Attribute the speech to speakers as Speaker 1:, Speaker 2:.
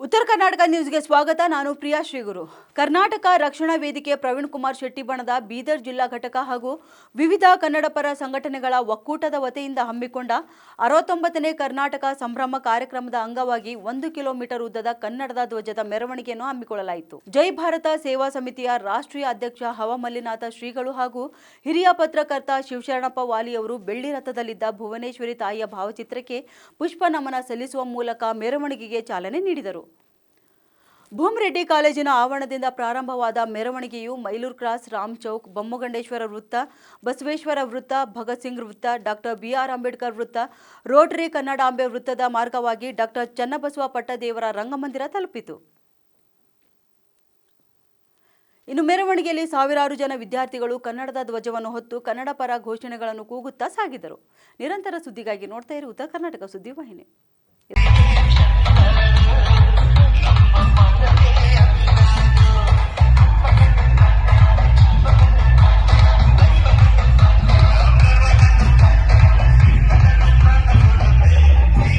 Speaker 1: ಉತ್ತರ ಕರ್ನಾಟಕ ನ್ಯೂಸ್ಗೆ ಸ್ವಾಗತ. ನಾನು ಪ್ರಿಯಾ ಶ್ರೀಗುರು. ಕರ್ನಾಟಕ ರಕ್ಷಣಾ ವೇದಿಕೆ ಪ್ರವೀಣ್ ಕುಮಾರ್ ಶೆಟ್ಟಿ ಬಣದ ಬೀದರ್ ಜಿಲ್ಲಾ ಘಟಕ ಹಾಗೂ ವಿವಿಧ ಕನ್ನಡ ಪರ ಸಂಘಟನೆಗಳ ಒಕ್ಕೂಟದ ವತಿಯಿಂದ ಹಮ್ಮಿಕೊಂಡ 69ನೇ ಕರ್ನಾಟಕ ಸಂಭ್ರಮ ಕಾರ್ಯಕ್ರಮದ ಅಂಗವಾಗಿ 1 ಕಿಲೋಮೀಟರ್ ಉದ್ದದ ಕನ್ನಡದ ಧ್ವಜದ ಮೆರವಣಿಗೆಯನ್ನು ಹಮ್ಮಿಕೊಳ್ಳಲಾಯಿತು. ಜೈ ಭಾರತ ಸೇವಾ ಸಮಿತಿಯ ರಾಷ್ಟ್ರೀಯ ಅಧ್ಯಕ್ಷ ಹವಮಲ್ಲಿನಾಥ ಶ್ರೀಗಳು ಹಾಗೂ ಹಿರಿಯ ಪತ್ರಕರ್ತ ಶಿವಶರಣಪ್ಪ ವಾಲಿಯವರು ಬೆಳ್ಳಿ ರಥದಲ್ಲಿದ್ದ ಭುವನೇಶ್ವರಿ ತಾಯಿಯ ಭಾವಚಿತ್ರಕ್ಕೆ ಪುಷ್ಪ ನಮನ ಸಲ್ಲಿಸುವ ಮೂಲಕ ಮೆರವಣಿಗೆಗೆ ಚಾಲನೆ ನೀಡಿದರು. ಭೂಮರೆಡ್ಡಿ ಕಾಲೇಜಿನ ಆವರಣದಿಂದ ಪ್ರಾರಂಭವಾದ ಮೆರವಣಿಗೆಯು ಮೈಲೂರು ಕ್ರಾಸ್, ರಾಮ್ ಚೌಕ್, ಬೊಮ್ಮಗಂಡೇಶ್ವರ ವೃತ್ತ, ಬಸವೇಶ್ವರ ವೃತ್ತ, ಭಗತ್ ಸಿಂಗ್ ವೃತ್ತ, ಡಾಕ್ಟರ್ ಬಿ.ಆರ್. ಅಂಬೇಡ್ಕರ್ ವೃತ್ತ, ರೋಟರಿ ಕನ್ನಡಾಂಬೆ ವೃತ್ತದ ಮಾರ್ಗವಾಗಿ ಡಾಕ್ಟರ್ ಚನ್ನಬಸವ ಪಟ್ಟದೇವರ ರಂಗಮಂದಿರ ತಲುಪಿತು. ಇನ್ನು ಮೆರವಣಿಗೆಯಲ್ಲಿ ಸಾವಿರಾರು ಜನ ವಿದ್ಯಾರ್ಥಿಗಳು ಕನ್ನಡದ ಧ್ವಜವನ್ನು ಹೊತ್ತು ಕನ್ನಡ ಪರ ಘೋಷಣೆಗಳನ್ನು ಕೂಗುತ್ತಾ ಸಾಗಿದರು. ನಿರಂತರ ಸುದ್ದಿಗಾಗಿ ನೋಡ್ತಾ ಇರಿ ಉತ್ತರ ಕರ್ನಾಟಕ ಸುದ್ದಿ ವಾಹಿನಿ.